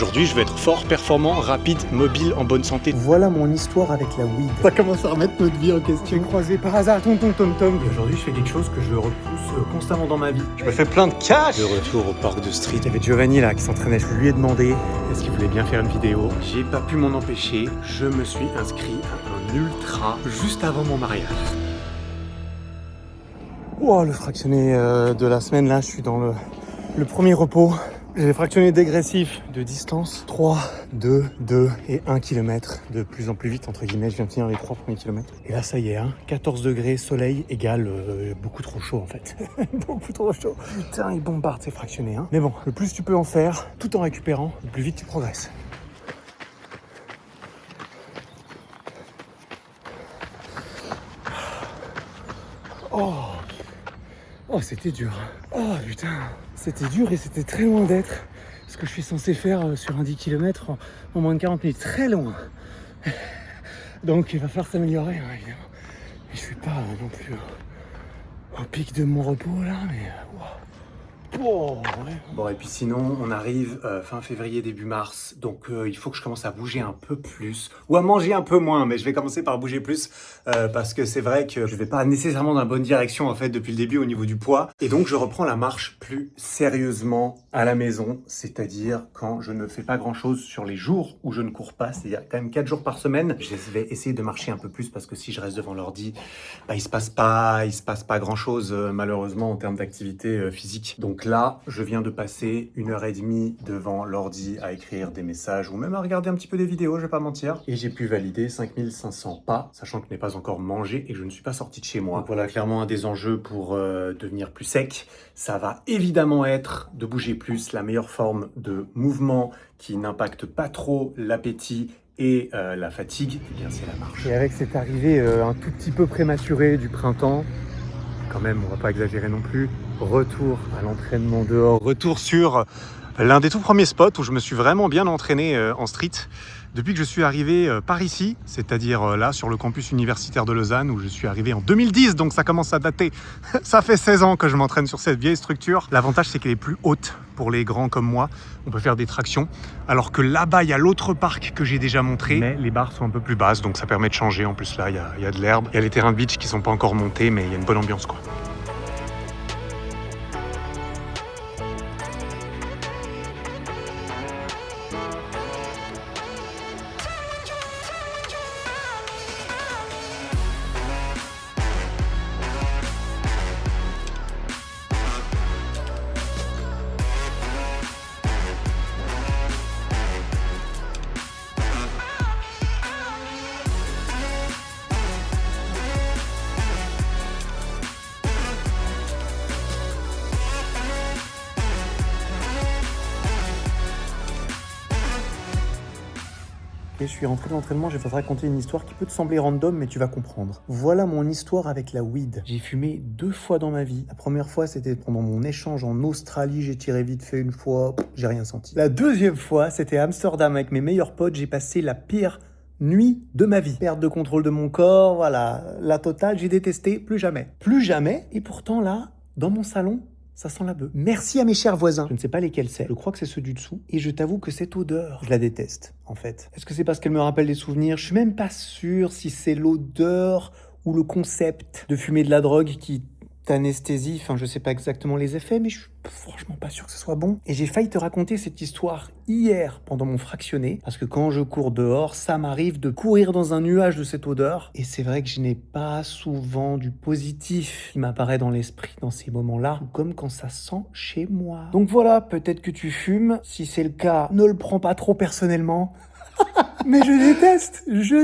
Aujourd'hui, je vais être fort, performant, rapide, mobile, en bonne santé. Voilà mon histoire avec la weed. Ça commence à remettre notre vie en question. J'ai croisé par hasard tonton Tom. Et aujourd'hui, je fais quelque chose que je repousse constamment dans ma vie. Je me fais plein de cash. De retour au parc de Street. Il y avait Giovanni là qui s'entraînait. Je lui ai demandé est-ce qu'il voulait bien faire une vidéo. J'ai pas pu m'en empêcher. Je me suis inscrit à un ultra juste avant mon mariage. Wow, le fractionné de la semaine là, je suis dans le premier repos. J'ai fractionné dégressif de distance 3, 2, 2 et 1 km de plus en plus vite entre guillemets. Je viens de finir les 3 premiers kilomètres. Et là ça y est, 14 degrés, soleil égale beaucoup trop chaud en fait. Beaucoup trop chaud. Putain, il bombarde ces fractionnés. Mais bon, le plus tu peux en faire tout en récupérant, le plus vite tu progresses. Oh, c'était dur. Oh putain, c'était dur et c'était très loin d'être ce que je suis censé faire sur un 10 km en moins de 40 minutes. Très loin. Donc il va falloir s'améliorer, évidemment. Et je suis pas non plus au pic de mon repos là, mais wow. Oh, ouais. Bon, et puis sinon, on arrive fin février, début mars, donc il faut que je commence à bouger un peu plus, ou à manger un peu moins, mais je vais commencer par bouger plus, parce que c'est vrai que je vais pas nécessairement dans la bonne direction, en fait, depuis le début au niveau du poids. Et donc, je reprends la marche plus sérieusement à la maison, c'est-à-dire quand je ne fais pas grand-chose sur les jours où je ne cours pas, c'est-à-dire quand même 4 jours par semaine. Je vais essayer de marcher un peu plus, parce que si je reste devant l'ordi, bah, il se passe pas grand-chose, malheureusement, en termes d'activité physique. Donc là, je viens de passer 1h30 devant l'ordi à écrire des messages ou même à regarder un petit peu des vidéos, je vais pas mentir. Et j'ai pu valider 5500 pas, sachant que je n'ai pas encore mangé et que je ne suis pas sorti de chez moi. Donc voilà, clairement un des enjeux pour devenir plus sec. Ça va évidemment être de bouger plus, la meilleure forme de mouvement qui n'impacte pas trop l'appétit et la fatigue, eh bien c'est la marche. Et avec cette arrivée un tout petit peu prématurée du printemps, quand même, on va pas exagérer non plus, retour à l'entraînement dehors. Retour sur l'un des tout premiers spots où je me suis vraiment bien entraîné en street depuis que je suis arrivé par ici, c'est-à-dire là sur le campus universitaire de Lausanne où je suis arrivé en 2010, donc ça commence à dater. Ça fait 16 ans que je m'entraîne sur cette vieille structure. L'avantage c'est qu'elle est plus haute pour les grands comme moi, on peut faire des tractions, alors que là-bas il y a l'autre parc que j'ai déjà montré, mais les barres sont un peu plus basses, donc ça permet de changer. En plus là il y a de l'herbe, il y a les terrains de beach qui sont pas encore montés, mais il y a une bonne ambiance quoi. Je suis rentré de l'entraînement, je vais te raconter une histoire qui peut te sembler random, mais tu vas comprendre. Voilà mon histoire avec la weed. J'ai fumé 2 fois dans ma vie. La première fois, c'était pendant mon échange en Australie, j'ai tiré vite fait une fois, j'ai rien senti. La deuxième fois, c'était à Amsterdam avec mes meilleurs potes, j'ai passé la pire nuit de ma vie. Perte de contrôle de mon corps, voilà, la totale, j'ai détesté, plus jamais. Plus jamais, et pourtant là, dans mon salon, ça sent la bœuf. Merci à mes chers voisins. Je ne sais pas lesquels c'est. Je crois que c'est ceux du dessous. Et je t'avoue que cette odeur, je la déteste, en fait. Est-ce que c'est parce qu'elle me rappelle des souvenirs? Je suis même pas sûr si c'est l'odeur ou le concept de fumer de la drogue qui t'anesthésie. Enfin, je sais pas exactement les effets, mais je suis franchement pas sûr que ce soit bon. Et j'ai failli te raconter cette histoire hier pendant mon fractionné, parce que quand je cours dehors, ça m'arrive de courir dans un nuage de cette odeur. Et c'est vrai que je n'ai pas souvent du positif qui m'apparaît dans l'esprit dans ces moments-là, comme quand ça sent chez moi. Donc voilà, peut-être que tu fumes. Si c'est le cas, ne le prends pas trop personnellement. Mais je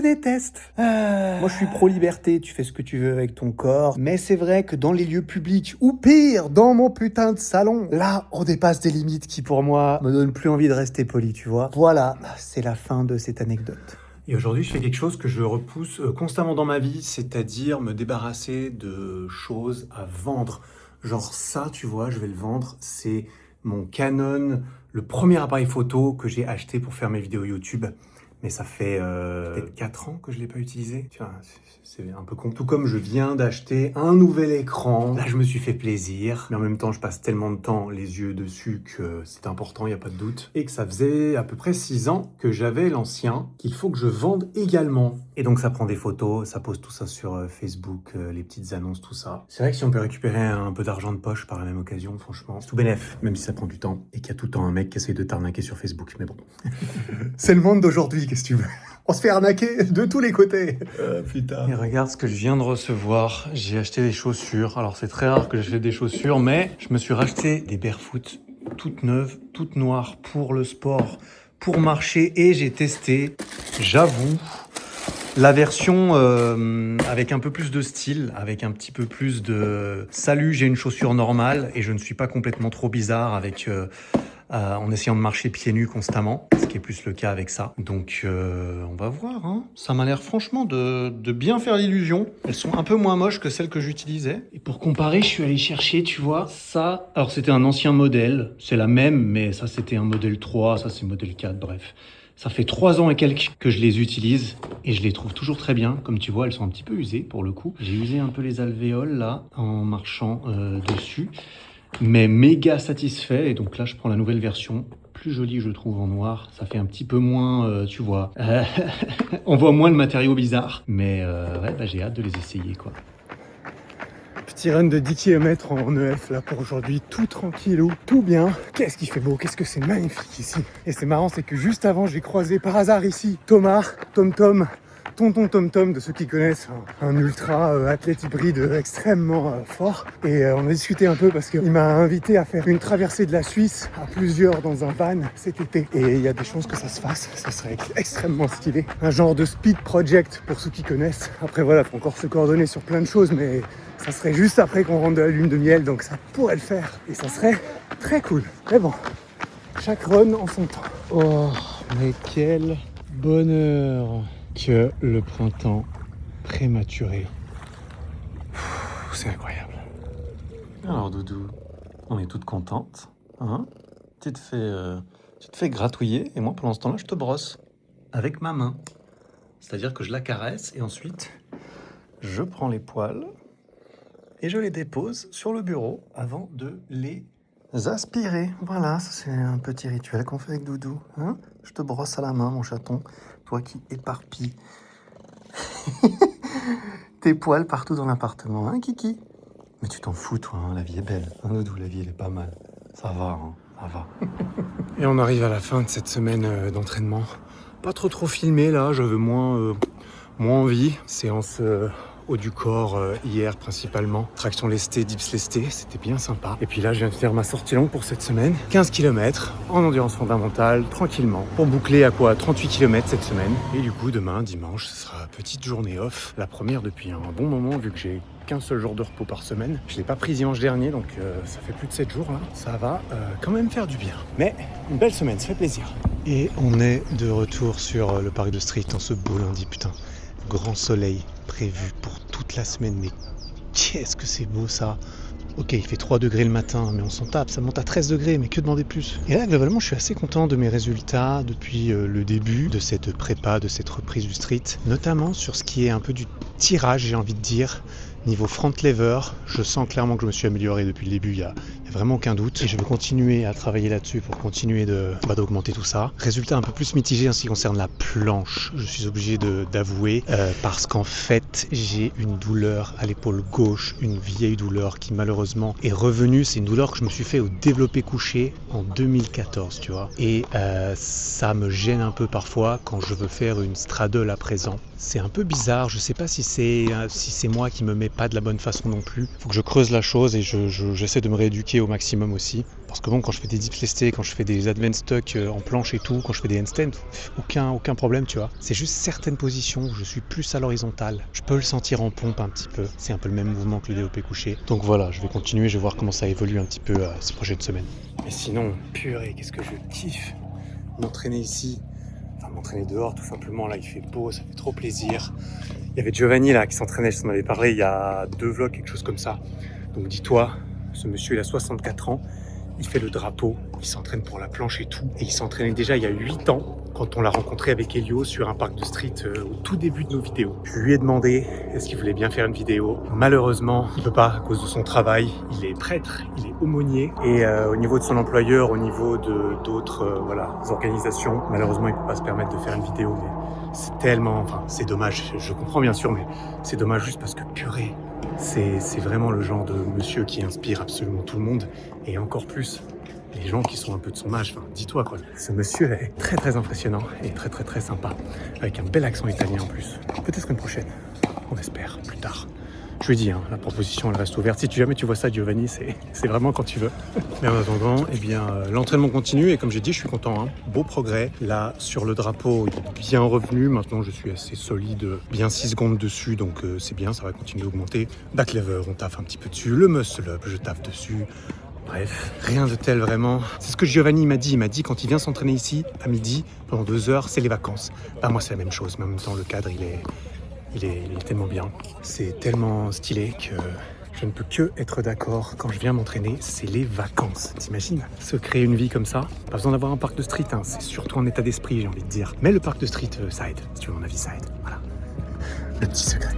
déteste. Moi, je suis pro-liberté, tu fais ce que tu veux avec ton corps. Mais c'est vrai que dans les lieux publics, ou pire, dans mon putain de salon, là, on dépasse des limites qui, pour moi, me donnent plus envie de rester poli, tu vois. Voilà, c'est la fin de cette anecdote. Et aujourd'hui, je fais quelque chose que je repousse constamment dans ma vie, c'est-à-dire me débarrasser de choses à vendre. Genre ça, tu vois, je vais le vendre, c'est mon Canon, le premier appareil photo que j'ai acheté pour faire mes vidéos YouTube. mais ça fait peut-être 4 ans que je l'ai pas utilisé. Tu vois, c'est un peu con. Tout comme je viens d'acheter un nouvel écran. Là, je me suis fait plaisir, mais en même temps, je passe tellement de temps les yeux dessus que c'est important, il n'y a pas de doute. Et que ça faisait à peu près 6 ans que j'avais l'ancien, qu'il faut que je vende également. Et donc, ça prend des photos, ça pose tout ça sur Facebook, les petites annonces, tout ça. C'est vrai que si on peut récupérer un peu d'argent de poche par la même occasion, franchement, c'est tout bénef, même si ça prend du temps et qu'il y a tout le temps un mec qui essaye de t'arnaquer sur Facebook, mais bon. C'est le monde d'aujourd'hui, qu'est-ce que tu veux? On se fait arnaquer de tous les côtés. Putain. Et regarde ce que je viens de recevoir. J'ai acheté des chaussures. Alors c'est très rare que j'achète des chaussures, mais je me suis racheté des barefoot toutes neuves, toutes noires pour le sport, pour marcher. Et j'ai testé, j'avoue, la version avec un peu plus de style, avec un petit peu plus de « Salut, j'ai une chaussure normale et je ne suis pas complètement trop bizarre avec... en essayant de marcher pieds nus constamment, ce qui est plus le cas avec ça. Donc on va voir, hein. Ça m'a l'air franchement de bien faire l'illusion. Elles sont un peu moins moches que celles que j'utilisais. Et pour comparer, je suis allé chercher, tu vois, ça. Alors c'était un ancien modèle, c'est la même, mais ça c'était un modèle 3, ça c'est modèle 4, bref. Ça fait 3 ans et quelques que je les utilise et je les trouve toujours très bien. Comme tu vois, elles sont un petit peu usées pour le coup. J'ai usé un peu les alvéoles là en marchant dessus. Mais méga satisfait, et donc là je prends la nouvelle version, plus jolie je trouve en noir, ça fait un petit peu moins, tu vois, on voit moins le matériau bizarre, mais ouais, bah, j'ai hâte de les essayer quoi. Petit run de 10 km en EF là pour aujourd'hui, tout tranquillou, tout bien. Qu'est-ce qu'il fait beau, qu'est-ce que c'est magnifique ici. Et c'est marrant, c'est que juste avant j'ai croisé par hasard ici Thomas, Tonton Tom Tom, de ceux qui connaissent, un ultra athlète hybride extrêmement fort. Et on a discuté un peu parce qu'il m'a invité à faire une traversée de la Suisse à plusieurs dans un van cet été. Et il y a des chances que ça se fasse, ça serait extrêmement stylé. Un genre de speed project pour ceux qui connaissent. Après voilà, faut encore se coordonner sur plein de choses, mais ça serait juste après qu'on rentre de la lune de miel, donc ça pourrait le faire. Et ça serait très cool. Mais bon, chaque run en son temps. Oh, mais quel bonheur que le printemps prématuré. C'est incroyable. Alors Doudou, on est toutes contentes, hein? Tu te fais gratouiller et moi pendant ce temps-là je te brosse avec ma main. C'est-à-dire que je la caresse et ensuite je prends les poils et je les dépose sur le bureau avant de les aspirer. Voilà, ça c'est un petit rituel qu'on fait avec Doudou, hein? Je te brosse à la main mon chaton, toi qui éparpilles tes poils partout dans l'appartement, hein Kiki? Mais tu t'en fous toi, hein, la vie est belle, hein Doudou, la vie elle est pas mal. Ça va, hein, ça va. Et on arrive à la fin de cette semaine d'entraînement. Pas trop filmé là, j'avais moins envie. Séance haut du corps hier principalement. Traction lestée, dips lesté, c'était bien sympa. Et puis là je viens de faire ma sortie longue pour cette semaine. 15 km en endurance fondamentale, tranquillement. Pour boucler à quoi 38 km cette semaine. Et du coup demain, dimanche, ce sera petite journée off. La première depuis un bon moment vu que j'ai qu'un seul jour de repos par semaine. Je l'ai pas pris dimanche dernier, donc ça fait plus de 7 jours là. Ça va quand même faire du bien. Mais une belle semaine, ça fait plaisir. Et on est de retour sur le parc de Street en ce beau lundi, putain. Grand soleil prévu pour toute la semaine, mais qu'est-ce que c'est beau ça. Ok, il fait 3 degrés le matin, mais on s'en tape, ça monte à 13 degrés, mais que demander plus? Et là, globalement, je suis assez content de mes résultats depuis le début de cette prépa, de cette reprise du street, notamment sur ce qui est un peu du tirage, j'ai envie de dire. Niveau front lever, je sens clairement que je me suis amélioré depuis le début, il y a vraiment aucun doute. Et je vais continuer à travailler là-dessus pour continuer d'augmenter tout ça. Résultat un peu plus mitigé en ce qui concerne la planche, je suis obligé d'avouer, parce qu'en fait, j'ai une douleur à l'épaule gauche, une vieille douleur qui malheureusement est revenue. C'est une douleur que je me suis fait au développé couché en 2014, tu vois. Et ça me gêne un peu parfois quand je veux faire une straddle à présent. C'est un peu bizarre, je sais pas si c'est moi qui me mets pas de la bonne façon non plus. Faut que je creuse la chose et j'essaie de me rééduquer au maximum aussi. Parce que bon, quand je fais des dips lestés, quand je fais des advanced tuck en planche et tout, quand je fais des handstands, aucun problème, tu vois. C'est juste certaines positions où je suis plus à l'horizontale. Je peux le sentir en pompe un petit peu. C'est un peu le même mouvement que le développé couché. Donc voilà, je vais continuer, je vais voir comment ça évolue un petit peu ces prochaines semaines. Mais sinon, purée, qu'est-ce que je kiffe m'entraîner ici. Enfin, m'entraîner dehors, tout simplement. Là, il fait beau, ça fait trop plaisir. Il y avait Giovanni là qui s'entraînait, je t'en avais parlé il y a 2 vlogs, quelque chose comme ça. Donc dis-toi, ce monsieur il a 64 ans il fait le drapeau, il s'entraîne pour la planche et tout. Et il s'entraînait déjà il y a 8 ans, quand on l'a rencontré avec Elio sur un parc de street au tout début de nos vidéos. Je lui ai demandé est-ce qu'il voulait bien faire une vidéo. Malheureusement, il peut pas à cause de son travail. Il est prêtre, il est aumônier. Et au niveau de son employeur, au niveau d'autres organisations, malheureusement, il peut pas se permettre de faire une vidéo. Mais c'est tellement... Enfin, c'est dommage, je comprends bien sûr, mais c'est dommage juste parce que purée, c'est vraiment le genre de monsieur qui inspire absolument tout le monde. Et encore plus les gens qui sont un peu de son âge, enfin, dis-toi quoi. Ce monsieur est très très impressionnant et très très très sympa, avec un bel accent italien en plus. Peut-être une prochaine, on espère, plus tard. Je lui ai dit, la proposition elle reste ouverte. Si jamais tu vois ça, Giovanni, c'est vraiment quand tu veux. Mais en attendant, l'entraînement continue et comme j'ai dit, je suis content. Beau progrès. Là, sur le drapeau, il est bien revenu. Maintenant, je suis assez solide, bien 6 secondes dessus, donc c'est bien, ça va continuer d'augmenter. Back lever, on taffe un petit peu dessus. Le muscle up, je taffe dessus. Bref, rien de tel vraiment. C'est ce que Giovanni m'a dit. Il m'a dit quand il vient s'entraîner ici, à midi, pendant 2 heures, c'est les vacances. Bah moi, c'est la même chose. Mais en même temps, le cadre, il est tellement bien. C'est tellement stylé que je ne peux que être d'accord. Quand je viens m'entraîner, c'est les vacances. T'imagines ? Se créer une vie comme ça, pas besoin d'avoir un parc de street. C'est surtout un état d'esprit, j'ai envie de dire. Mais le parc de street, ça aide. Si tu veux mon avis, ça aide. Voilà. Le petit secret.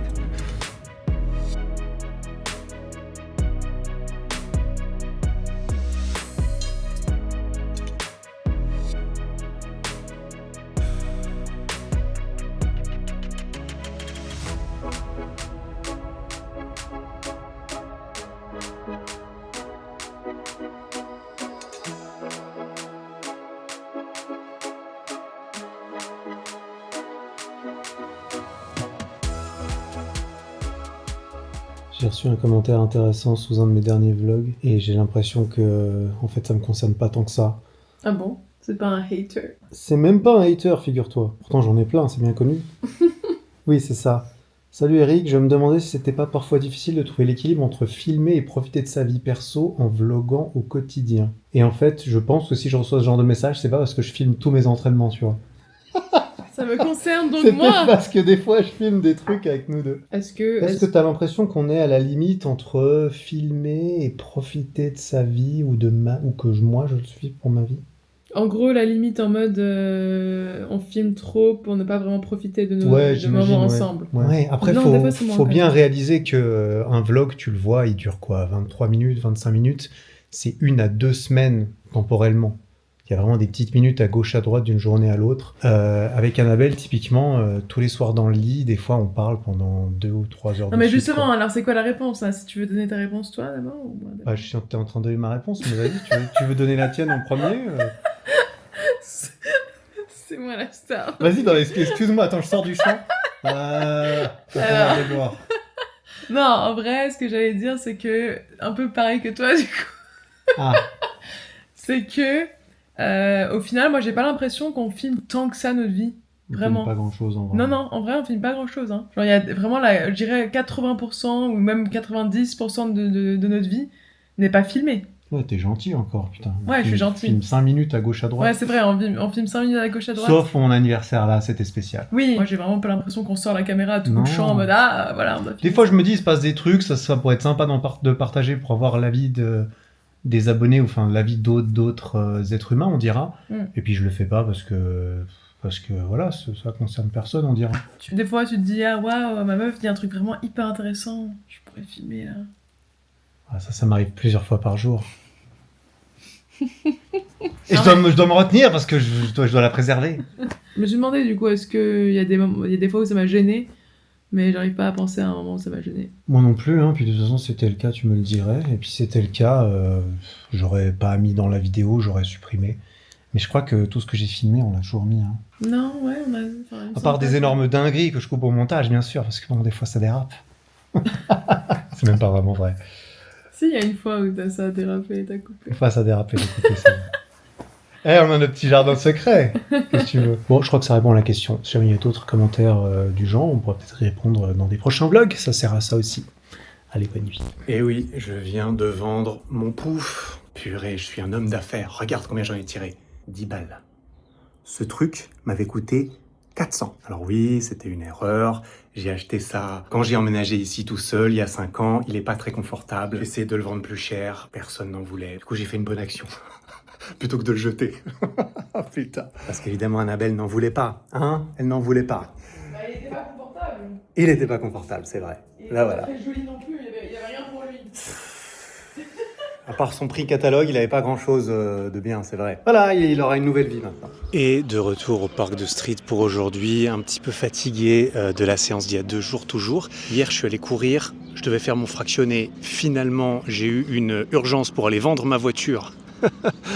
J'ai reçu un commentaire intéressant sous un de mes derniers vlogs et j'ai l'impression que en fait ça me concerne pas tant que ça. Ah bon? C'est pas un hater? C'est même pas un hater, figure-toi. Pourtant j'en ai plein, c'est bien connu. Oui, c'est ça. Salut Eric, je me demandais si c'était pas parfois difficile de trouver l'équilibre entre filmer et profiter de sa vie perso en vloguant au quotidien. Et en fait, je pense que si je reçois ce genre de message, c'est pas parce que je filme tous mes entraînements, tu vois. Ça me concerne donc C'est moi! peut-être parce que des fois je filme des trucs avec nous deux. Est-ce que t'as l'impression qu'on est à la limite entre filmer et profiter de sa vie ou que moi je le suis pour ma vie? en gros, la limite en mode on filme trop pour ne pas vraiment profiter de nos de j'imagine, moments ensemble. Ouais. Après, Non, des fois, c'est moins faut comme bien ça. réaliser que un vlog, tu le vois, il dure quoi? 23 minutes, 25 minutes? C'est 1 à 2 semaines temporellement. Il y a vraiment des petites minutes à gauche, à droite d'une journée à l'autre. Avec Annabelle, typiquement, tous les soirs dans le lit, des fois on parle pendant 2 ou 3 heures Non mais de suite, justement, quoi. alors c'est quoi la réponse là? Si tu veux donner ta réponse toi d'abord ou moi d'abord? T'es en train de donner ma réponse, mais vas-y, tu veux donner la tienne en premier? C'est moi la star. Vas-y, excuse-moi, attends, je sors du champ. Pour pouvoir aller voir. Non, en vrai, ce que j'allais dire, c'est que, un peu pareil que toi, du coup, Ah, c'est que, au final, moi, j'ai pas l'impression qu'on filme tant que ça notre vie. Vraiment. pas grand-chose en vrai. Non, non, en vrai, on filme pas grand-chose. Hein. Genre, il y a vraiment, je dirais, 80% ou même 90% de notre vie n'est pas filmée. Ouais, t'es gentil encore, putain. Ouais, je suis gentil. Filme 5 minutes à gauche, à droite. Ouais, c'est vrai, on filme 5 minutes à gauche à droite. Sauf mon anniversaire, là, c'était spécial. Oui, moi, j'ai vraiment pas l'impression qu'on sort la caméra à tout coup Non. de champ en mode, ah, voilà, on doit Des filmer. fois, je me dis, il se passe des trucs, ça pourrait être sympa de partager pour avoir l'avis des abonnés, ou enfin, l'avis d'autres êtres humains, on dira. Et puis, je le fais pas parce que voilà, ça concerne personne, on dira. Des fois, tu te dis, ah, waouh, ma meuf dit un truc vraiment hyper intéressant, je pourrais filmer là. Ah, ça m'arrive plusieurs fois par jour. Et je dois me retenir parce que je dois la préserver. Je me suis demandé du coup, est-ce qu'il y a des fois où ça m'a gêné, mais j'arrive pas à penser à un moment où ça m'a gêné. Moi non plus, hein. Puis de toute façon, si c'était le cas, tu me le dirais. Et puis si c'était le cas, j'aurais pas mis dans la vidéo, j'aurais supprimé. Mais je crois que tout ce que j'ai filmé, on l'a toujours mis. Hein. Non, ouais, on a... À part des énormes dingueries que je coupe au montage, bien sûr, parce que bon, des fois ça dérape. C'est même pas vraiment vrai. Si, il y a une fois où ça a dérapé et t'as coupé. Des fois ça dérape, j'ai coupé ça. On a notre petit jardin secret. Qu'est-ce que tu veux? Bon, je crois que ça répond à la question. Si jamais il y a d'autres commentaires du genre, on pourra peut-être y répondre dans des prochains vlogs. Ça sert à ça aussi. Allez, bonne nuit. Et oui, je viens de vendre mon pouf. Purée, je suis un homme d'affaires. Regarde combien j'en ai tiré. 10 balles. Ce truc m'avait coûté 400. Alors oui, c'était une erreur. J'ai acheté ça quand j'ai emménagé ici tout seul, il y a 5 ans. Il est pas très confortable. J'ai essayé de le vendre plus cher. Personne n'en voulait. Du coup, j'ai fait une bonne action. Plutôt que de le jeter. Oh putain. Parce qu'évidemment, Annabelle n'en voulait pas. Hein? Elle n'en voulait pas. Bah, il était pas confortable. Il était pas confortable, c'est vrai. Il Là, était voilà. pas très joli non plus, il y avait rien pour lui. À part son prix catalogue, il avait pas grand-chose de bien, c'est vrai. Voilà, il aura une nouvelle vie maintenant. Et de retour au parc de Street pour aujourd'hui, un petit peu fatigué de la séance d'il y a 2 jours toujours. Hier, je suis allé courir, je devais faire mon fractionné. Finalement, j'ai eu une urgence pour aller vendre ma voiture.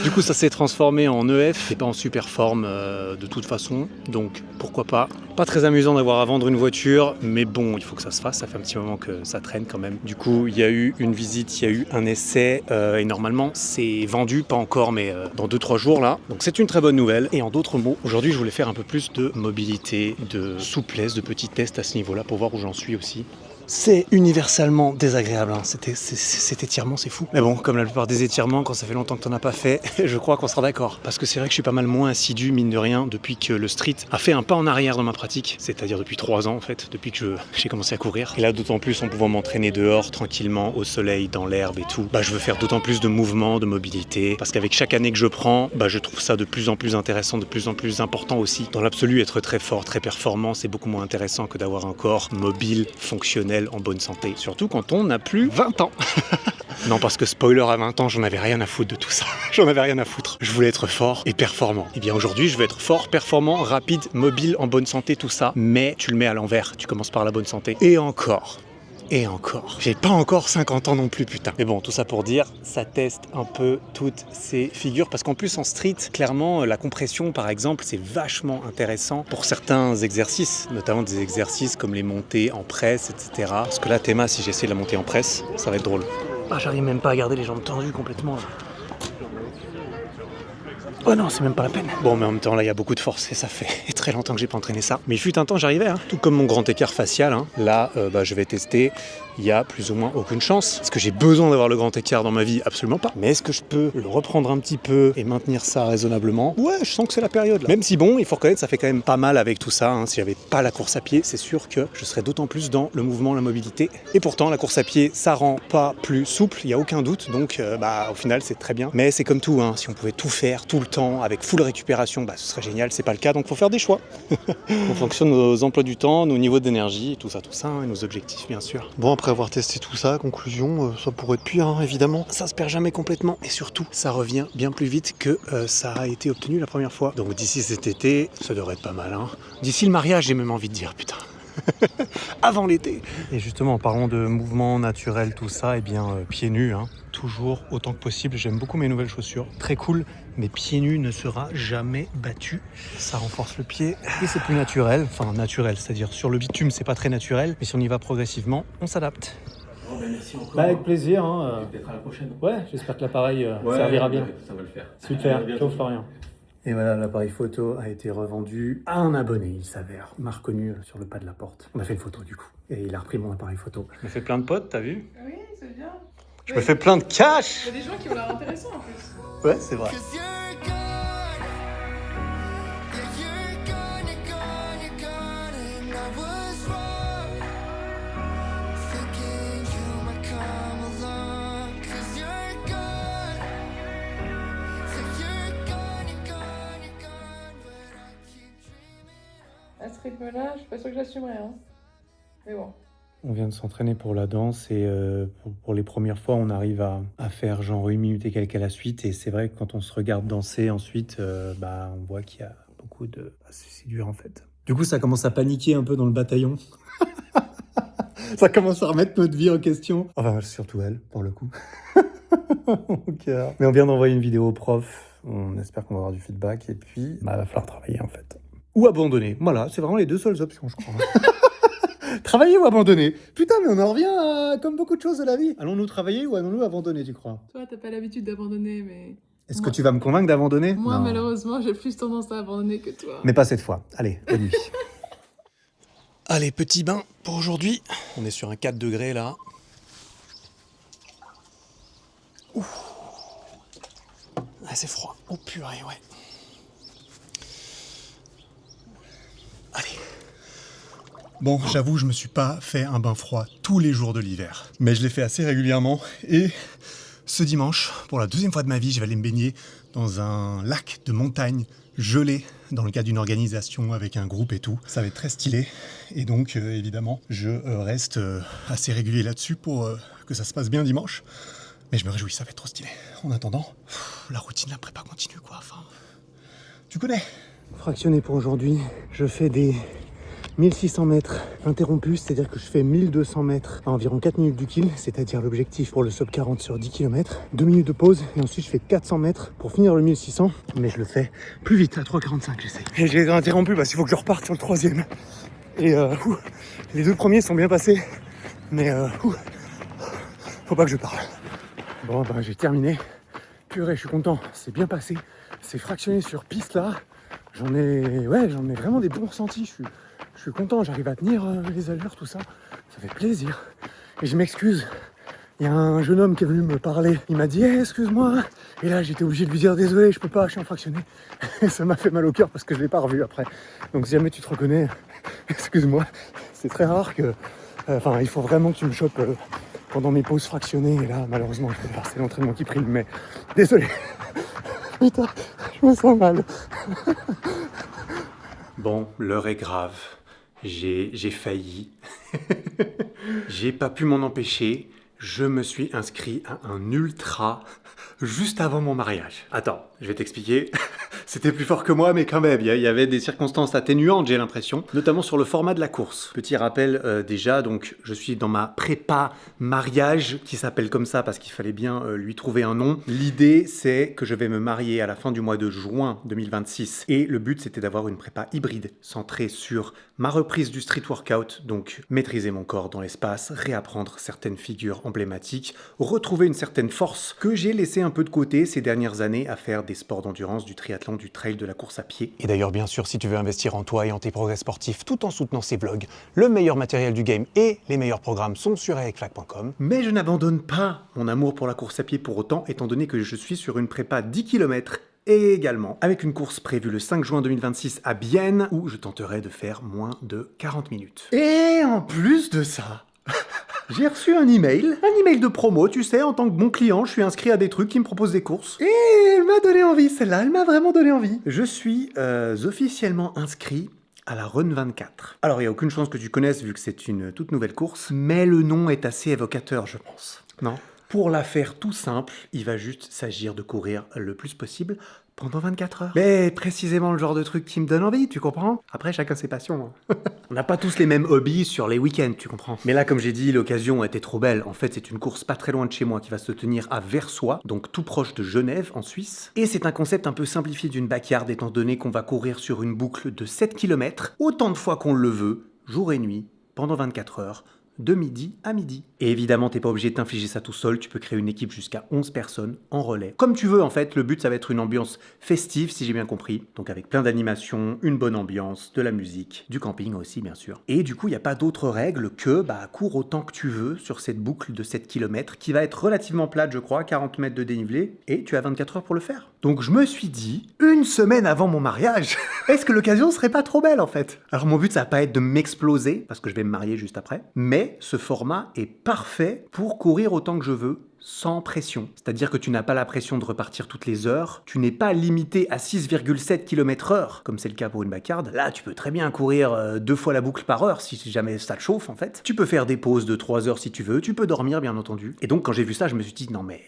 Du coup, ça s'est transformé en EF et pas en super forme de toute façon, donc pourquoi pas. Pas très amusant d'avoir à vendre une voiture, mais bon, il faut que ça se fasse, ça fait un petit moment que ça traîne quand même. Du coup, il y a eu une visite, il y a eu un essai, et normalement, c'est vendu, pas encore, mais dans 2-3 jours là. Donc c'est une très bonne nouvelle. Et en d'autres mots, aujourd'hui, je voulais faire un peu plus de mobilité, de souplesse, de petits tests à ce niveau-là pour voir où j'en suis aussi. C'est universellement désagréable, hein. Cet étirement, c'est fou. Mais bon, comme la plupart des étirements, quand ça fait longtemps que t'en as pas fait, je crois qu'on sera d'accord. Parce que c'est vrai que je suis pas mal moins assidu, mine de rien, depuis que le street a fait un pas en arrière dans ma pratique. C'est-à-dire depuis 3 ans, en fait, depuis que j'ai commencé à courir. Et là, d'autant plus en pouvant m'entraîner dehors, tranquillement, au soleil, dans l'herbe et tout. Bah, je veux faire d'autant plus de mouvements, de mobilité. Parce qu'avec chaque année que je prends, bah, je trouve ça de plus en plus intéressant, de plus en plus important aussi. Dans l'absolu, être très fort, très performant, c'est beaucoup moins intéressant que d'avoir un corps mobile, fonctionnel, en bonne santé, surtout quand on n'a plus 20 ans. Non, parce que spoiler, à 20 ans, j'en avais rien à foutre de tout ça. J'en avais rien à foutre. Je voulais être fort et performant. Et bien aujourd'hui, je veux être fort, performant, rapide, mobile, en bonne santé, tout ça. Mais tu le mets à l'envers, tu commences par la bonne santé. Et encore. Et encore. J'ai pas encore 50 ans non plus, putain. Mais bon, tout ça pour dire, ça teste un peu toutes ces figures. Parce qu'en plus, en street, clairement, la compression, par exemple, c'est vachement intéressant pour certains exercices. Notamment des exercices comme les montées en presse, etc. Parce que là, Théma, si j'essaie de la monter en presse, ça va être drôle. Ah, j'arrive même pas à garder les jambes tendues complètement, là. Oh non, c'est même pas la peine. Bon, mais en même temps, là, il y a beaucoup de force et ça fait très longtemps que j'ai pas entraîné ça. Mais il fut un temps, j'arrivais, hein. Tout comme mon grand écart facial, hein. Là, je vais tester. Il y a plus ou moins aucune chance. Est-ce que j'ai besoin d'avoir le grand écart dans ma vie? Absolument pas. Mais est-ce que je peux le reprendre un petit peu et maintenir ça raisonnablement? Ouais, je sens que c'est la période, là. Même si bon, il faut reconnaître, ça fait quand même pas mal avec tout ça, hein. Si j'avais pas la course à pied, c'est sûr que je serais d'autant plus dans le mouvement, la mobilité. Et pourtant, la course à pied, ça rend pas plus souple, il y a aucun doute. Donc, au final, c'est très bien. Mais c'est comme tout, hein. Si on pouvait tout faire, tout le temps, avec full récupération, ce serait génial. C'est pas le cas, donc faut faire des choix. En fonction de nos emplois du temps, nos niveaux d'énergie, tout ça, hein, et nos objectifs, bien sûr. Bon, après avoir testé tout ça, conclusion, ça pourrait être pire, hein, évidemment. Ça se perd jamais complètement, et surtout, ça revient bien plus vite que ça a été obtenu la première fois. Donc d'ici cet été, ça devrait être pas mal, hein. D'ici le mariage, j'ai même envie de dire, putain. Avant l'été. Et justement, en parlant de mouvement naturel, tout ça, et bien pieds nus, hein, toujours autant que possible. J'aime beaucoup mes nouvelles chaussures, très cool. Mais pieds nus ne sera jamais battu. Ça renforce le pied et c'est plus naturel. Enfin naturel, c'est-à-dire sur le bitume, c'est pas très naturel. Mais si on y va progressivement, on s'adapte. Bon, ben, merci encore. Avec plaisir. Hein. Peut-être à la prochaine. Ouais, j'espère que l'appareil servira bien. Ça va le faire. Super, ciao Florian. Et voilà, l'appareil photo a été revendu à un abonné, il s'avère. Il m'a reconnu sur le pas de la porte. On a fait une photo du coup. Et il a repris mon appareil photo. Je me fais plein de potes, t'as vu? Oui, c'est bien. Je me fais plein de cash. Il y a des gens qui ont l'air intéressants en plus. Ouais, c'est vrai. À ce rythme-là, je suis pas sûre que j'assumerais. Hein. Mais bon. On vient de s'entraîner pour la danse et pour les premières fois, on arrive à faire genre 1 minute et quelques à la suite. Et c'est vrai que quand on se regarde danser ensuite, on voit qu'il y a beaucoup de... C'est dur en fait. Du coup, ça commence à paniquer un peu dans le bataillon. Ça commence à remettre notre vie en question. Enfin, surtout elle, pour le coup. Mais on vient d'envoyer une vidéo au prof. On espère qu'on va avoir du feedback. Et puis, il va falloir travailler en fait. Ou abandonner. Voilà, c'est vraiment les 2 seules options, je crois. Travailler ou abandonner? Putain, mais on en revient à comme beaucoup de choses de la vie. Allons-nous travailler ou allons-nous abandonner, tu crois? Toi, t'as pas l'habitude d'abandonner, mais... Est-ce que tu vas me convaincre d'abandonner? Moi, Non. malheureusement, j'ai plus tendance à abandonner que toi. Mais pas cette fois. Allez, bonne nuit. Allez, petit bain pour aujourd'hui. On est sur un 4 degrés là. Ouh. Ah, c'est froid. Oh purée, ouais. Ah, Bon, j'avoue, je me suis pas fait un bain froid tous les jours de l'hiver, mais je l'ai fait assez régulièrement. Et ce dimanche, pour la deuxième fois de ma vie, je vais aller me baigner dans un lac de montagne gelé dans le cadre d'une organisation avec un groupe et tout. Ça va être très stylé. Et donc, évidemment, je reste assez régulier là-dessus pour que ça se passe bien dimanche. Mais je me réjouis, ça va être trop stylé. En attendant, la routine, la prépa continue, quoi. Enfin, tu connais. Fractionné pour aujourd'hui, je fais des 1600 mètres interrompus, c'est-à-dire que je fais 1200 mètres à environ 4 minutes du kill, c'est-à-dire l'objectif pour le sub 40 sur 10 km. 2 minutes de pause et ensuite je fais 400 mètres pour finir le 1600, mais je le fais plus vite, à 3,45 j'essaye. Et j'ai interrompu parce qu'il faut que je reparte sur le troisième. Et les deux premiers sont bien passés, mais faut pas que je parle. Bon, ben j'ai terminé. Purée, je suis content, c'est bien passé. C'est fractionné sur piste là. J'en ai vraiment des bons ressentis. Je suis content, j'arrive à tenir les allures, tout ça. Ça fait plaisir. Et je m'excuse. Il y a un jeune homme qui est venu me parler. Il m'a dit hey, excuse-moi. Et là, j'étais obligé de lui dire désolé, je peux pas, je suis en fractionné. Et ça m'a fait mal au cœur parce que je l'ai pas revu après. Donc si jamais tu te reconnais, excuse-moi. C'est très rare que. Il faut vraiment que tu me chopes pendant mes pauses fractionnées. Et là, malheureusement, c'est l'entraînement qui prime. Mais désolé. Putain, je me sens mal. Bon, l'heure est grave. J'ai failli. J'ai pas pu m'en empêcher. Je me suis inscrit à un ultra juste avant mon mariage. Attends, je vais t'expliquer. C'était plus fort que moi, mais quand même, il y avait des circonstances atténuantes, j'ai l'impression, notamment sur le format de la course. Petit rappel déjà, donc je suis dans ma prépa mariage, qui s'appelle comme ça parce qu'il fallait bien lui trouver un nom. L'idée, c'est que je vais me marier à la fin du mois de juin 2026, et le but, c'était d'avoir une prépa hybride, centrée sur ma reprise du street workout, donc maîtriser mon corps dans l'espace, réapprendre certaines figures emblématiques, retrouver une certaine force que j'ai laissé un peu de côté ces dernières années à faire des sports d'endurance, du triathlon, du trail, de la course à pied. Et d'ailleurs, bien sûr, si tu veux investir en toi et en tes progrès sportifs tout en soutenant ces vlogs, le meilleur matériel du game et les meilleurs programmes sont sur ericflac.com. Mais je n'abandonne pas mon amour pour la course à pied pour autant, étant donné que je suis sur une prépa 10 km et également avec une course prévue le 5 juin 2026 à Bienne, où je tenterai de faire moins de 40 minutes. Et en plus de ça, j'ai reçu un email de promo, tu sais, en tant que bon client, je suis inscrit à des trucs qui me proposent des courses. Et elle m'a donné envie, celle-là, elle m'a vraiment donné envie. Je suis officiellement inscrit à la Run 24. Alors, il n'y a aucune chance que tu connaisses vu que c'est une toute nouvelle course, mais le nom est assez évocateur, je pense. Non ? Pour la faire tout simple, il va juste s'agir de courir le plus possible pendant 24 heures. Mais précisément le genre de truc qui me donne envie, tu comprends ? Après, chacun ses passions. On n'a pas tous les mêmes hobbies sur les week-ends, tu comprends ? Mais là, comme j'ai dit, l'occasion était trop belle. En fait, c'est une course pas très loin de chez moi qui va se tenir à Versoix, donc tout proche de Genève, en Suisse. Et c'est un concept un peu simplifié d'une backyard, étant donné qu'on va courir sur une boucle de 7 km, autant de fois qu'on le veut, jour et nuit, pendant 24 heures, de midi à midi. Et évidemment, t'es pas obligé de t'infliger ça tout seul, tu peux créer une équipe jusqu'à 11 personnes en relais. Comme tu veux en fait, le but ça va être une ambiance festive si j'ai bien compris. Donc avec plein d'animations, une bonne ambiance, de la musique, du camping aussi bien sûr. Et du coup, il n'y a pas d'autre règle que cours autant que tu veux sur cette boucle de 7 km qui va être relativement plate je crois, 40 mètres de dénivelé, et tu as 24 heures pour le faire. Donc je me suis dit, une semaine avant mon mariage, est-ce que l'occasion serait pas trop belle en fait ? Alors mon but ça va pas être de m'exploser, parce que je vais me marier juste après, mais ce format est parfait pour courir autant que je veux, sans pression. C'est-à-dire que tu n'as pas la pression de repartir toutes les heures, tu n'es pas limité à 6,7 km/h, comme c'est le cas pour une backyard. Là, tu peux très bien courir 2 fois la boucle par heure, si jamais ça te chauffe en fait. Tu peux faire des pauses de 3 heures si tu veux, tu peux dormir bien entendu. Et donc quand j'ai vu ça, je me suis dit, non mais,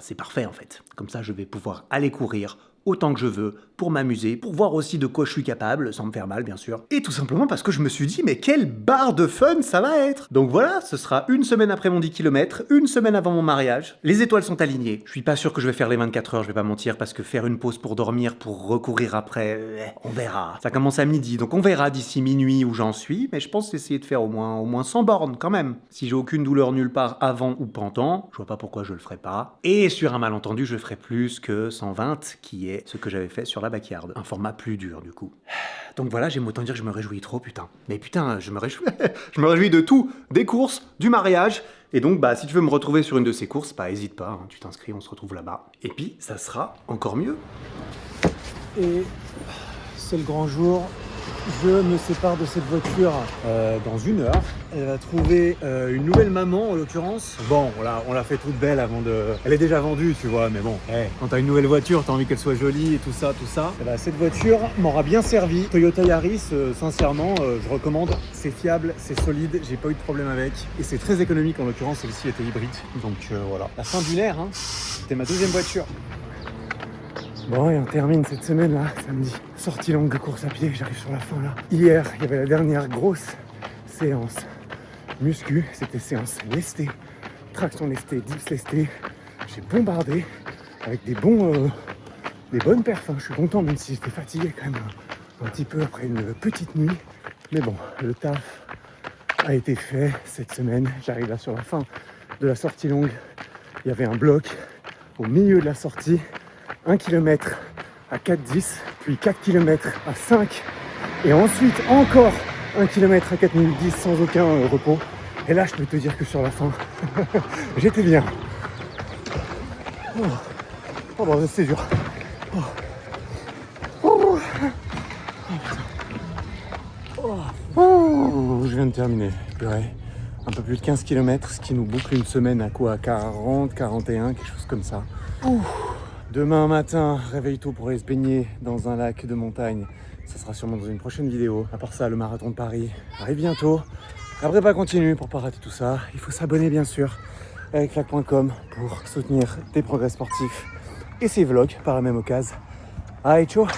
c'est parfait en fait. Comme ça, je vais pouvoir aller courir autant que je veux, pour m'amuser, pour voir aussi de quoi je suis capable, sans me faire mal bien sûr. Et tout simplement parce que je me suis dit, mais quelle barre de fun ça va être! Donc voilà, ce sera une semaine après mon 10 km, une semaine avant mon mariage. Les étoiles sont alignées. Je suis pas sûr que je vais faire les 24 heures, je vais pas mentir, parce que faire une pause pour dormir, pour recourir après, on verra. Ça commence à midi, donc on verra d'ici minuit où j'en suis, mais je pense essayer de faire au moins 100 bornes quand même. Si j'ai aucune douleur nulle part avant ou pendant, je vois pas pourquoi je le ferai pas. Et sur un malentendu, je ferai plus que 120, qui est ce que j'avais fait sur la backyard. Un format plus dur, du coup. Donc voilà, j'aime autant dire que je me réjouis trop, putain. Mais putain, je me réjouis de tout. Des courses, du mariage. Et donc, si tu veux me retrouver sur une de ces courses, hésite pas, hein, tu t'inscris, on se retrouve là-bas. Et puis, ça sera encore mieux. Et c'est le grand jour. Je me sépare de cette voiture dans 1 heure. Elle va trouver une nouvelle maman en l'occurrence. Bon, on l'a fait toute belle avant de... Elle est déjà vendue, tu vois, mais bon, quand t'as une nouvelle voiture, t'as envie qu'elle soit jolie et tout ça. Et bah, cette voiture m'aura bien servi. Toyota Yaris, sincèrement, je recommande. C'est fiable, c'est solide, j'ai pas eu de problème avec. Et c'est très économique en l'occurrence, celle-ci était hybride. Donc voilà. La fin d'une ère, hein. C'était ma 2e voiture. Bon, et on termine cette semaine-là, samedi. Sortie longue de course à pied, j'arrive sur la fin là. Hier, il y avait la dernière grosse séance muscu. C'était séance lestée, traction lestée, dips lestée. J'ai bombardé avec des bonnes perfs. Je suis content, même si j'étais fatigué quand même un petit peu après une petite nuit. Mais bon, le taf a été fait cette semaine. J'arrive là sur la fin de la sortie longue. Il y avait un bloc au milieu de la sortie. 1 km à 4,10, puis 4 km à 5, et ensuite encore 1 km à 4 minutes 10 sans aucun repos. Et là, je peux te dire que sur la fin, j'étais bien. Oh bon, c'est dur. Je viens de terminer. Purée. Un peu plus de 15 km, ce qui nous boucle une semaine à quoi? 40, 41, quelque chose comme ça. Demain matin, réveille tôt pour aller se baigner dans un lac de montagne. Ça sera sûrement dans une prochaine vidéo. À part ça, le marathon de Paris arrive bientôt. La prépa continue pour pas rater tout ça. Il faut s'abonner bien sûr avec clac.com pour soutenir tes progrès sportifs et ces vlogs par la même occasion. Allez, ciao!